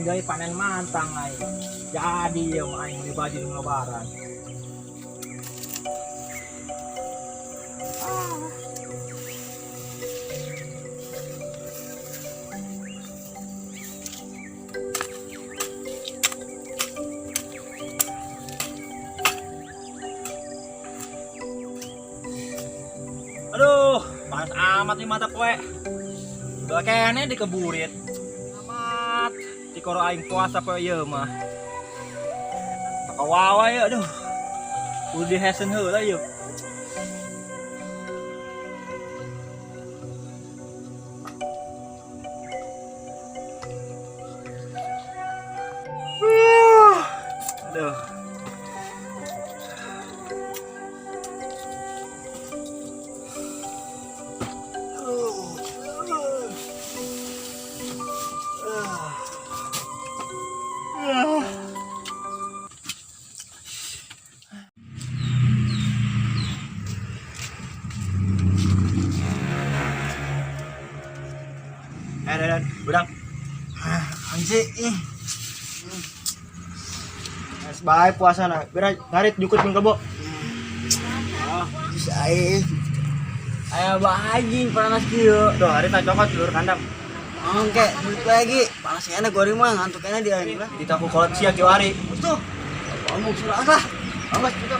aing deui panen mantang aing. Jadi ya aing beli baju di lebaran. Aduh, panas amat nih mata poe. Udah kene dikeburit. Amat dikoro aing puasa poe ieu mah. Kawawa ya aduh. Udah dihesen heula yeuh. Aduh. Dan budang. Anjir ih. Es bae puasana. Bira ngarit jukut jeung kebo. Geus aing. Aya bahaji panas kieu. Tuh hari tak cokot lur kandang. Oke, balik lagi. Panas enak goreng mah ngantuk enak dia ini lah. Kita ku kolot sia kieu hari. Tuh. Ngomong surah lah. Anggas kita.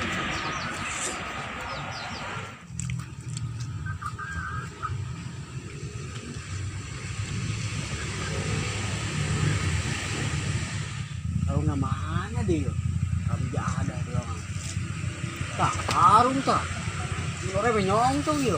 Tahu namanya dia. Kami gak ada dia. Tak arung tak. Lore benyong tuh yo.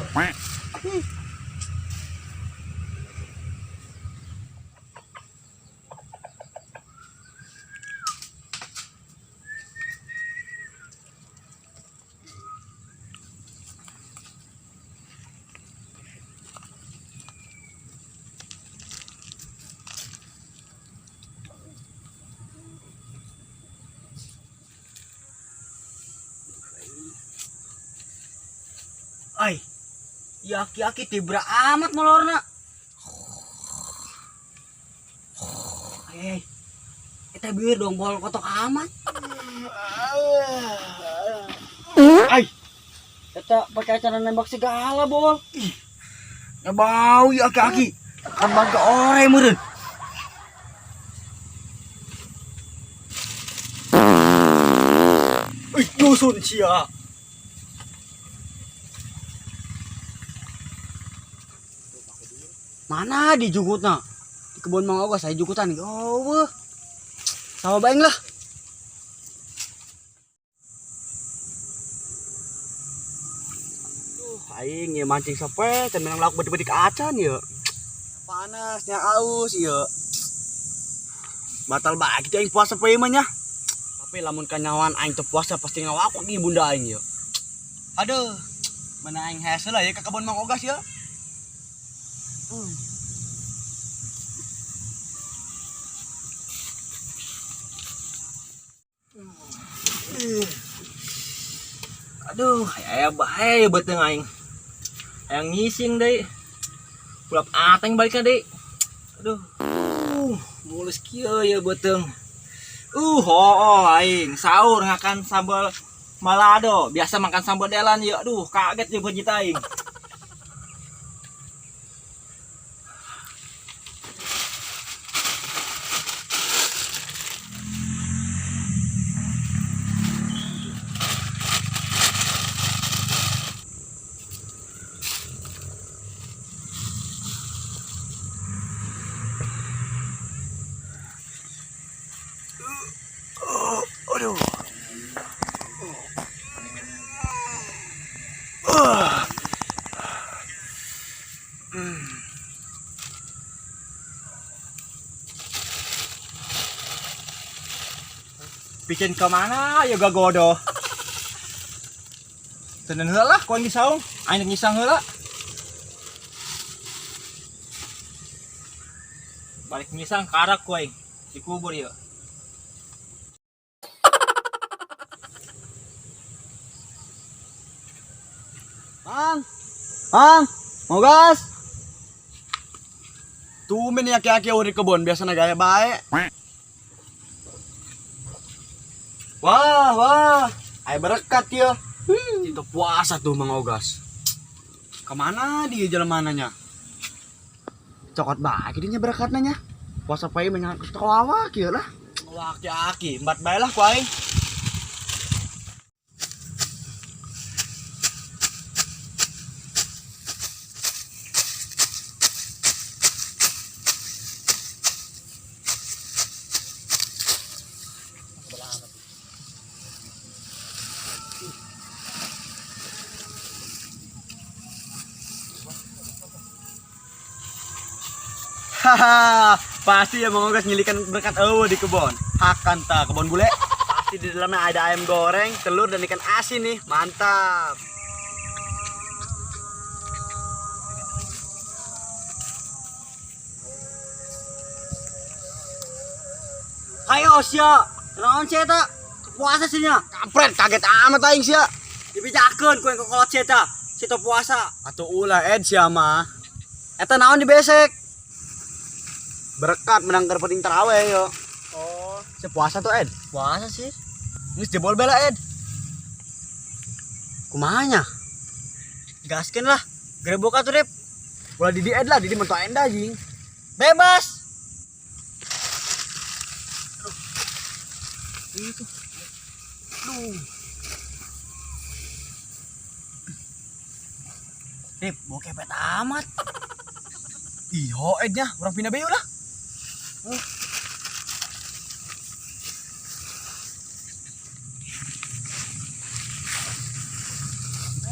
Ay, yaki-yaki tibra amat molorna. Ay, kita biar dong bol kotok amat. Ay, kita pakai cara nembak segala bol. Ya bau yaki-yaki. Kan ke ore meureun. Dusun sia. Mana di jukutna? Di kebun Mang Ogas saya jukutan nih. Oh, weh. Sama baeng lah. Aing ya mancing sape, can menang lauk bedik-bedik acan ya. Panasnya aus ya. Batal bae kita aing puasa poe mah nya. Tapi lamun kanyawan aing teu puasa pasti ngawakok di bunda aing ya. Aduh, mana aing hese lah ya ke kebun Mang Ogas ya. Aduh, aya bae beuteung aing. Hayang ngising deui. Pulap ateng balik deui. Aduh. Mulus kieu ya beuteung. Aing sahur ngakan sambal malado. Biasa makan sambal delan ya. Aduh, kaget ya beujit aing. Aduh. Bikin ke mana ya gagodo. Tenen heula ku ngisaung, aing ngisang heula. Balik ngisang karak ku aing dikubur ieu. Mang Ogas. Tumen ya kaki-kaki uri kebun biasa gaya bae. Wah, ay berkat ya. Itu puasa tuh Mang Ogas. Kemana dia jalan mananya? Cokot baik dinya berekatnya. Puasa pae menyak kawawa kieu lah. Wah, aki, embat bae lah ku aing. Haha, pasti ya Mang Ogas nyilikan berkat eueuh di kebon. Hakan ta kebon bule. Pasti di dalamnya ada ayam goreng, telur dan ikan asin nih. Mantap. Ayo sia, naon sia eta? Puasa sih nya. Kampret, kaget amat aing sia. Dibijakeun ku yang kolot sia eta. Sia puasa. Atuh ulah Ed sia mah. Eta naon dibesek? Berkat menanggar penting taraweh yo. Oh, sepuasa tuh Ed. Puasa sih. Geus jebol bela Ed. Kumanya? Gaskeun lah. Grebok atuh Dep. Bola di Ed lah, di mentok enda anjing. Bebas. Itu. Duh. Dep, mau kepet amat. Iyo Ednya, orang pindah bayu lah. Ed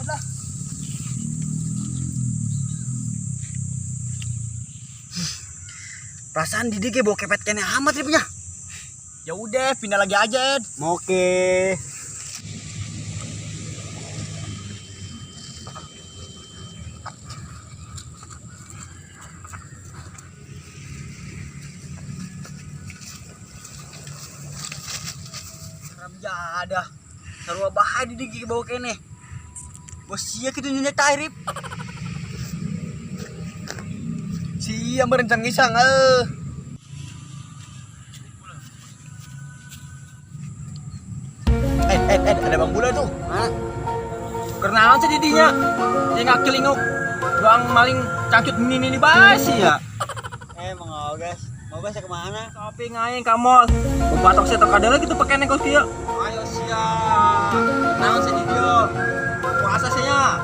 lah. Perasaan Didi bawa kepet kene amat ribnya. Ya udah, pindah lagi aja Ed. Oke. Ya ada. Sarua bahay di digi bawa kene. Bos sia kitu nyonya tairip. Sia merencan ngisang ada Bang Bula tuh. Hah? Kenaon sih didinya? Dia ngakilinguk. Doang maling cangcut ini bae sih ya. Mang Ogas. Mang Ogas kemana? Tapi ngaing ka mall. Batok saya tokadela gitu pakai nekos kieu. Ayo sia. Naon sih di dieu? Puasa nya.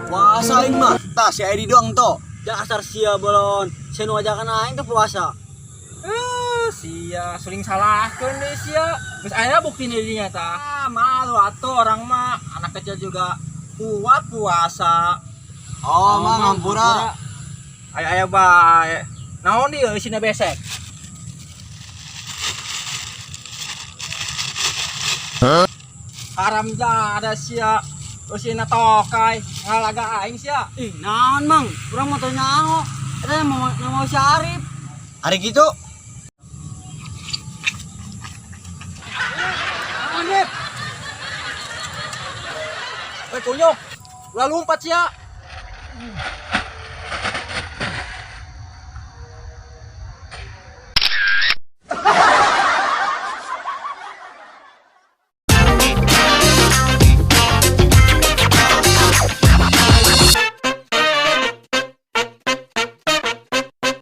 Puasa aing mah. Tah si Edi doang to. Jangan asar sia bolon. Sia nu ngajakan aing tuh puasa. Sia suling salahkeun deh sia. Geus aya bukti didinya tah. Malu atuh orang mah anak kecil juga kuat puasa. Oh, mah ngampura. Aya bae. Naon dieu isina besek? Haram ada sia. Usina tokai ngalaga aing sia. Ih, naon Mang? Urang mah teu nyaho. Eta mau si Arif. Ari gitu. Anip. Kunyuk. Ulah lumpat sia.